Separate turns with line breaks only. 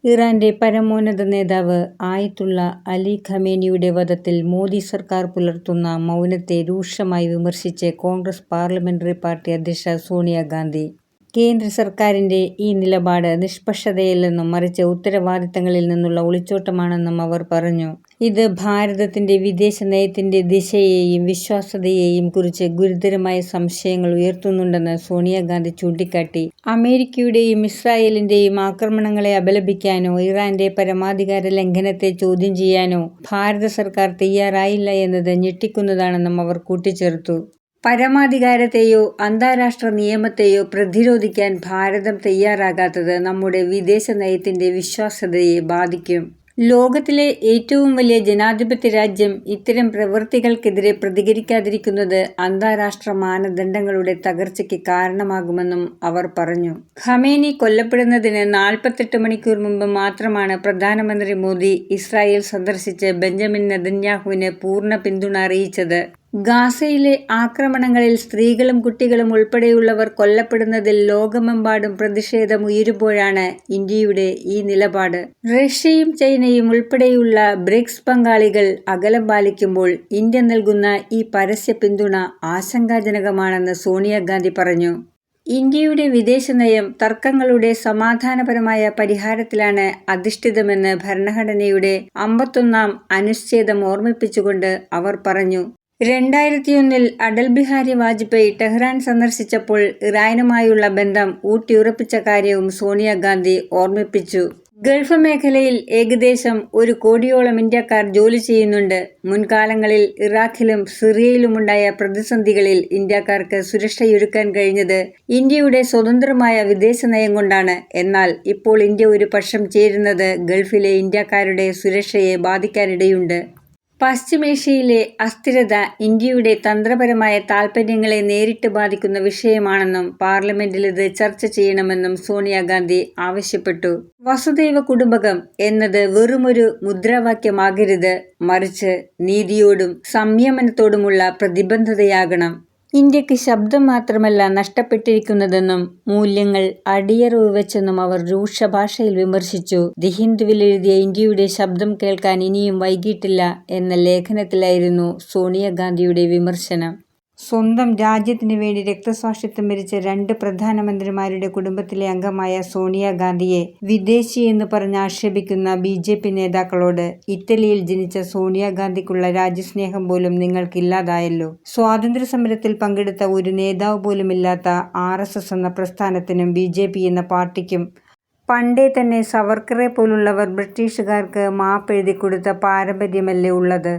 ഇറാന്റെ പരമോന്നത നേതാവ് ആയത്തുള്ള അലി ഖമേനിയുടെ വധത്തിൽ മോദി സർക്കാർ പുലർത്തുന്ന മൗനത്തെ രൂക്ഷമായി വിമർശിച്ച് കോൺഗ്രസ് പാർലമെന്ററി പാർട്ടി അധ്യക്ഷ സോണിയ ഗാന്ധി. കേന്ദ്ര സർക്കാരിന്റെ ഈ നിലപാട് നിഷ്പക്ഷതയല്ലെന്നും മറിച്ച് ഉത്തരവാദിത്തങ്ങളിൽ നിന്നുള്ള ഒളിച്ചോട്ടമാണെന്നും അവർ പറഞ്ഞു. ഇത് ഭാരതത്തിന്റെ വിദേശ നയത്തിന്റെ ദിശയെയും വിശ്വാസ്യതയെയും കുറിച്ച് ഗുരുതരമായ സംശയങ്ങൾ ഉയർത്തുന്നുണ്ടെന്ന് സോണിയാഗാന്ധി ചൂണ്ടിക്കാട്ടി. അമേരിക്കയുടെയും ഇസ്രായേലിന്റെയും ആക്രമണങ്ങളെ അപലപിക്കാനോ ഇറാന്റെ പരമാധികാര ലംഘനത്തെ ചോദ്യം ചെയ്യാനോ ഭാരത സർക്കാർ തയ്യാറായില്ല എന്നത് ഞെട്ടിക്കുന്നതാണെന്നും അവർ കൂട്ടിച്ചേർത്തു. പരമാധികാരത്തെയോ അന്താരാഷ്ട്ര നിയമത്തെയോ പ്രതിരോധിക്കാൻ ഭാരതം തയ്യാറാകാത്തത് നമ്മുടെ വിദേശ നയത്തിന്റെ വിശ്വാസ്യതയെ ബാധിക്കും. ലോകത്തിലെ ഏറ്റവും വലിയ ജനാധിപത്യ രാജ്യം ഇത്തരം പ്രവൃത്തികൾക്കെതിരെ പ്രതികരിക്കാതിരിക്കുന്നത് അന്താരാഷ്ട്ര മാനദണ്ഡങ്ങളുടെ തകർച്ചയ്ക്ക് കാരണമാകുമെന്നും അവർ പറഞ്ഞു. ഖമേനി കൊല്ലപ്പെടുന്നതിന് 48 മണിക്കൂർ മുമ്പ് മാത്രമാണ് പ്രധാനമന്ത്രി മോദി ഇസ്രായേൽ സന്ദർശിച്ച് ബെഞ്ചമിൻ നെതന്യാഹുവിന് പൂർണ്ണ പിന്തുണ അറിയിച്ചത്. ഗാസയിലെ ആക്രമണങ്ങളിൽ സ്ത്രീകളും കുട്ടികളും ഉൾപ്പെടെയുള്ളവർ കൊല്ലപ്പെടുന്നതിൽ ലോകമെമ്പാടും പ്രതിഷേധം ഉയരുമ്പോഴാണ് ഇന്ത്യയുടെ ഈ നിലപാട്. റഷ്യയും ചൈനയും ഉൾപ്പെടെയുള്ള ബ്രിക്സ് പങ്കാളികൾ അകലം പാലിക്കുമ്പോൾ ഇന്ത്യ നൽകുന്ന ഈ പരസ്യ പിന്തുണ ആശങ്കാജനകമാണെന്ന് സോണിയാഗാന്ധി പറഞ്ഞു. ഇന്ത്യയുടെ വിദേശനയം തർക്കങ്ങളുടെ സമാധാനപരമായ പരിഹാരത്തിലാണ് അധിഷ്ഠിതമെന്ന് ഭരണഘടനയുടെ 51-ാം അനുച്ഛേദം ഓർമ്മിപ്പിച്ചുകൊണ്ട് അവർ പറഞ്ഞു. 2001-ൽ അടൽ ബിഹാരി വാജ്പേയി ടെഹ്റാൻ സന്ദർശിച്ചപ്പോൾ ഇറാനുമായുള്ള ബന്ധം ഊട്ടിയുറപ്പിച്ച കാര്യവും സോണിയാഗാന്ധി ഓർമ്മിപ്പിച്ചു. ഗൾഫ് മേഖലയിൽ ഏകദേശം 1 കോടിയോളം ഇന്ത്യക്കാർ ജോലി ചെയ്യുന്നുണ്ട്. മുൻകാലങ്ങളിൽ ഇറാഖിലും സിറിയയിലുമുണ്ടായ പ്രതിസന്ധികളിൽ ഇന്ത്യക്കാർക്ക് സുരക്ഷയൊരുക്കാൻ കഴിഞ്ഞത് ഇന്ത്യയുടെ സ്വതന്ത്രമായ വിദേശ നയം കൊണ്ടാണ്. എന്നാൽ ഇപ്പോൾ ഇന്ത്യ ഒരു പക്ഷം ചേരുന്നത് ഗൾഫിലെ ഇന്ത്യക്കാരുടെ സുരക്ഷയെ ബാധിക്കാനിടയുണ്ട്. പശ്ചിമേഷ്യയിലെ അസ്ഥിരത ഇന്ത്യയുടെ തന്ത്രപരമായ താൽപര്യങ്ങളെ നേരിട്ട് ബാധിക്കുന്ന വിഷയമാണെന്നും പാർലമെന്റിൽ ഇത് ചർച്ച ചെയ്യണമെന്നും സോണിയാഗാന്ധി ആവശ്യപ്പെട്ടു. വസുദൈവ കുടുംബകം എന്നത് വെറുമൊരു മുദ്രാവാക്യമാകരുത്, മറിച്ച് നീതിയോടും സംയമനത്തോടുമുള്ള പ്രതിബദ്ധതയാകണം. ഇന്ത്യക്ക് ശബ്ദം മാത്രമല്ല നഷ്ടപ്പെട്ടിരിക്കുന്നതെന്നും മൂല്യങ്ങൾ അടിയറവ് വെച്ചെന്നും അവർ രൂക്ഷ ഭാഷയിൽ വിമർശിച്ചു. ദി ഹിന്ദുവിൽ എഴുതിയ ഇന്ത്യയുടെ ശബ്ദം കേൾക്കാൻ ഇനിയും വൈകിട്ടില്ല എന്ന ലേഖനത്തിലായിരുന്നു സോണിയാഗാന്ധിയുടെ വിമർശനം. സ്വന്തം രാജ്യത്തിന് വേണ്ടി രക്തസാക്ഷിത്വം വരിച്ച 2 പ്രധാനമന്ത്രിമാരുടെ കുടുംബത്തിലെ അംഗമായ സോണിയാഗാന്ധിയെ വിദേശിയെന്ന് പറഞ്ഞ് ആക്ഷേപിക്കുന്ന BJP നേതാക്കളോട് ഇറ്റലിയിൽ ജനിച്ച സോണിയാഗാന്ധിക്കുള്ള രാജ്യസ്നേഹം പോലും നിങ്ങൾക്കില്ലാതായല്ലോ. സ്വാതന്ത്ര്യസമരത്തിൽ പങ്കെടുത്ത ഒരു നേതാവ് പോലുമില്ലാത്ത RSS എന്ന പ്രസ്ഥാനത്തിനും BJP എന്ന പാർട്ടിക്കും പണ്ടേ തന്നെ സവർക്കറെ പോലുള്ളവർ ബ്രിട്ടീഷുകാർക്ക് മാപ്പെഴുതി കൊടുത്ത പാരമ്പര്യമല്ലേ ഉള്ളത്.